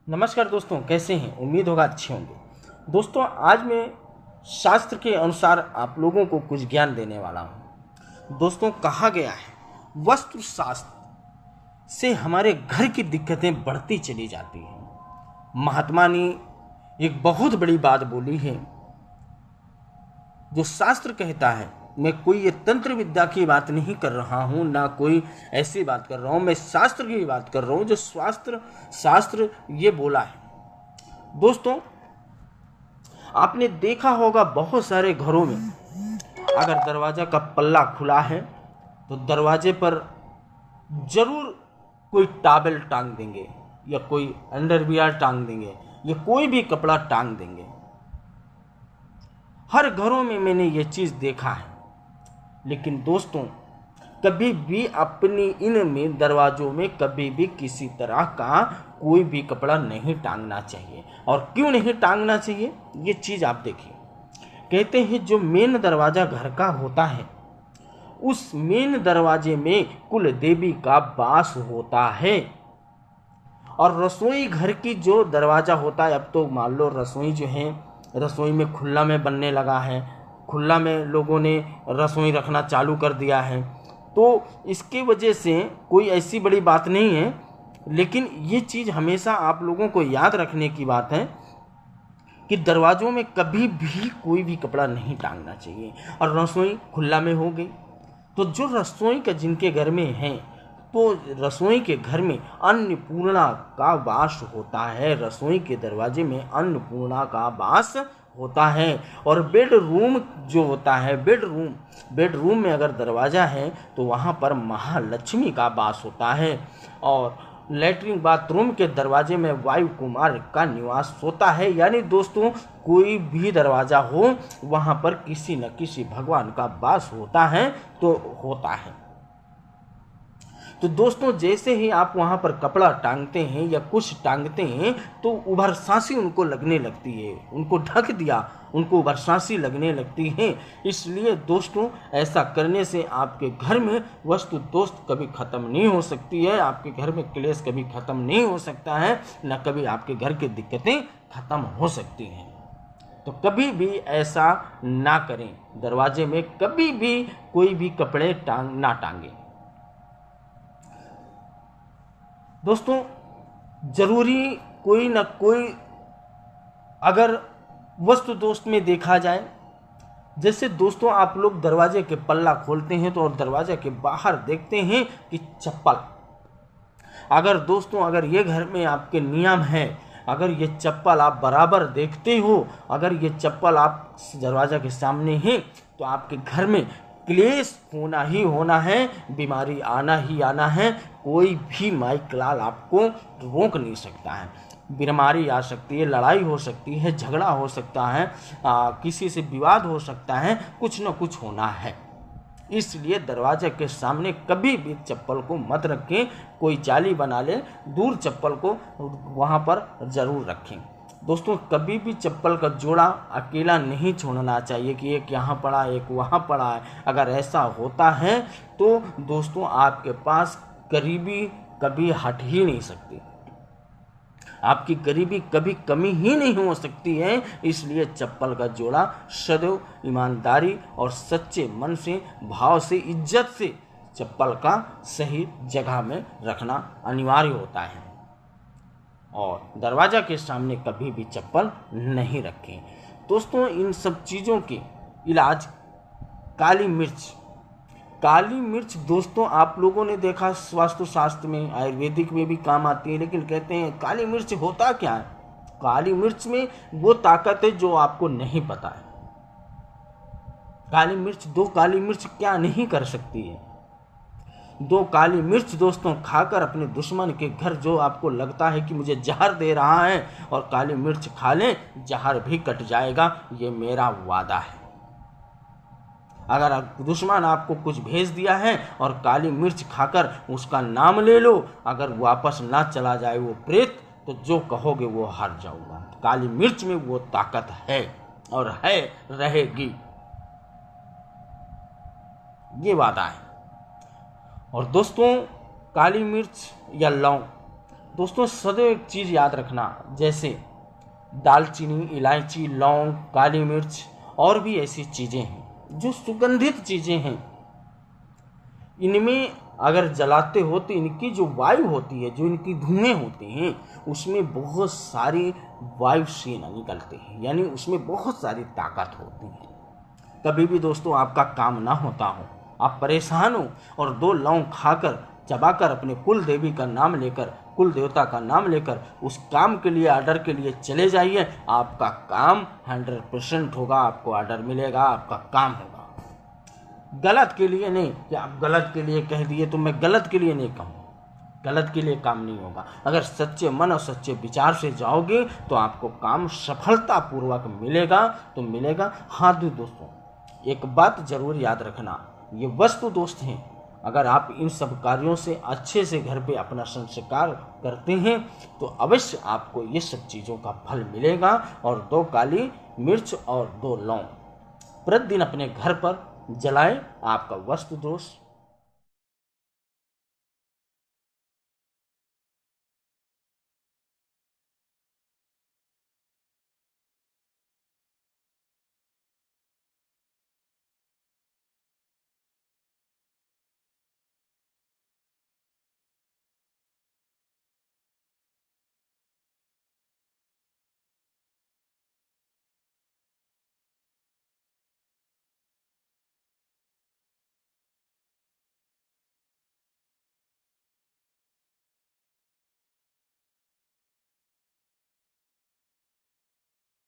नमस्कार दोस्तों, कैसे हैं? उम्मीद होगा अच्छे होंगे। दोस्तों, आज मैं शास्त्र के अनुसार आप लोगों को कुछ ज्ञान देने वाला हूं। दोस्तों, कहा गया है वास्तु शास्त्र से हमारे घर की दिक्कतें बढ़ती चली जाती हैं। महात्मा ने एक बहुत बड़ी बात बोली है जो शास्त्र कहता है। मैं कोई ये तंत्र विद्या की बात नहीं कर रहा हूँ, ना कोई ऐसी बात कर रहा हूँ, मैं शास्त्र की बात कर रहा हूँ जो शास्त्र ये बोला है। दोस्तों, आपने देखा होगा बहुत सारे घरों में अगर दरवाजा का पल्ला खुला है तो दरवाजे पर जरूर कोई टॉवेल टांग देंगे या कोई अंडरवियर टांग देंगे या कोई भी कपड़ा टांग देंगे। हर घरों में मैंने ये चीज़ देखा है। लेकिन दोस्तों, कभी भी अपनी इन में दरवाजों में कभी भी किसी तरह का कोई भी कपड़ा नहीं टांगना चाहिए। और क्यों नहीं टांगना चाहिए ये चीज़ आप देखिए। कहते हैं जो मेन दरवाज़ा घर का होता है उस मेन दरवाजे में कुल देवी का वास होता है। और रसोई घर की जो दरवाज़ा होता है, अब तो मान लो रसोई जो है रसोई में खुला में बनने लगा है, खुला में लोगों ने रसोई रखना चालू कर दिया है, तो इसकी वजह से कोई ऐसी बड़ी बात नहीं है। लेकिन ये चीज़ हमेशा आप लोगों को याद रखने की बात है कि दरवाज़ों में कभी भी कोई भी कपड़ा नहीं टांगना चाहिए। और रसोई खुला में हो गई तो जो रसोई का जिनके घर में है तो रसोई के घर में अन्नपूर्णा का वास होता है। रसोई के दरवाजे में अन्नपूर्णा का वास होता है। और बेडरूम जो होता है, बेडरूम में अगर दरवाज़ा है तो वहाँ पर महालक्ष्मी का वास होता है। और लैट्रिन बाथरूम के दरवाजे में वायु कुमार का निवास होता है। यानी दोस्तों, कोई भी दरवाज़ा हो वहाँ पर किसी न किसी भगवान का वास होता है तो होता है। तो दोस्तों, जैसे ही आप वहाँ पर कपड़ा टांगते हैं या कुछ टांगते हैं तो उभर सांसी उनको लगने लगती है। उनको ढक दिया, उनको उभर सांसी लगने लगती है। इसलिए दोस्तों, ऐसा करने से आपके घर में वस्तु दोस्त कभी ख़त्म नहीं हो सकती है, आपके घर में क्लेश कभी ख़त्म नहीं हो सकता है, न कभी आपके घर की दिक्कतें ख़त्म हो सकती हैं। तो कभी भी ऐसा ना करें। दरवाजे में कभी भी कोई भी कपड़े ना टांगें। दोस्तों, जरूरी कोई ना कोई अगर वस्तु दोस्त में देखा जाए, जैसे दोस्तों आप लोग दरवाजे के पल्ला खोलते हैं तो और दरवाजे के बाहर देखते हैं कि चप्पल, अगर ये घर में आपके नियम है, अगर ये चप्पल आप बराबर देखते हो, अगर ये चप्पल आप दरवाजा के सामने है तो आपके घर में क्लेश होना ही होना है, बीमारी आना ही आना है। कोई भी माइकलाल आपको रोक नहीं सकता है। बीमारी आ सकती है, लड़ाई हो सकती है, झगड़ा हो सकता है, किसी से विवाद हो सकता है, कुछ न कुछ होना है। इसलिए दरवाजे के सामने कभी भी चप्पल को मत रखें। कोई जाली बना ले, दूर चप्पल को वहाँ पर ज़रूर रखें। दोस्तों, कभी भी चप्पल का जोड़ा अकेला नहीं छोड़ना चाहिए कि एक यहाँ पड़ा एक वहाँ पड़ा है। अगर ऐसा होता है तो दोस्तों आपके पास गरीबी कभी हट ही नहीं सकती, आपकी गरीबी कभी कमी ही नहीं हो सकती है। इसलिए चप्पल का जोड़ा सदैव ईमानदारी और सच्चे मन से, भाव से, इज्जत से चप्पल का सही जगह में रखना अनिवार्य होता है। और दरवाजा के सामने कभी भी चप्पल नहीं रखें। दोस्तों, इन सब चीज़ों के इलाज काली मिर्च दोस्तों आप लोगों ने देखा स्वास्थ्य शास्त्र में, आयुर्वेदिक में भी काम आती है। लेकिन कहते हैं काली मिर्च होता क्या है? काली मिर्च में वो ताकत है जो आपको नहीं पता है। दो काली मिर्च क्या नहीं कर सकती है? 2 काली मिर्च दोस्तों खाकर अपने दुश्मन के घर, जो आपको लगता है कि मुझे जहर दे रहा है, और काली मिर्च खा लें, जहर भी कट जाएगा, ये मेरा वादा है। अगर दुश्मन आपको कुछ भेज दिया है और काली मिर्च खाकर उसका नाम ले लो, अगर वापस ना चला जाए वो प्रेत, तो जो कहोगे वो हार जाऊंगा। काली मिर्च में वो ताकत है और है, रहेगी, ये वादा है। और दोस्तों, काली मिर्च या लौंग दोस्तों सदैव एक चीज़ याद रखना, जैसे दालचीनी, इलायची, लौंग, काली मिर्च और भी ऐसी चीज़ें हैं जो सुगंधित चीज़ें हैं, इनमें अगर जलाते हो तो इनकी जो वायु होती है, जो इनकी धुएं होते हैं, उसमें बहुत सारी वायु सेना निकलते हैं, यानी उसमें बहुत सारी ताकत होती है। कभी भी दोस्तों आपका काम ना होता हो, आप परेशान हो और 2 लौंग खाकर चबाकर अपने कुल देवी का नाम लेकर, कुल देवता का नाम लेकर उस काम के लिए, ऑर्डर के लिए चले जाइए। आपका काम 100% होगा, आपको ऑर्डर मिलेगा, आपका काम होगा। गलत के लिए नहीं कि आप गलत के लिए कह दिए तो मैं गलत के लिए नहीं कहूँ, गलत के लिए काम नहीं होगा। अगर सच्चे मन और सच्चे विचार से जाओगे तो आपको काम सफलतापूर्वक मिलेगा तो मिलेगा। हाँ दोस्तों, एक बात जरूर याद रखना, ये वस्तु दोस्त हैं, अगर आप इन सब कार्यों से अच्छे से घर पे अपना संस्कार करते हैं तो अवश्य आपको ये सब चीज़ों का फल मिलेगा। और 2 काली मिर्च और 2 लौंग प्रतिदिन अपने घर पर जलाएं, आपका वस्तु दोष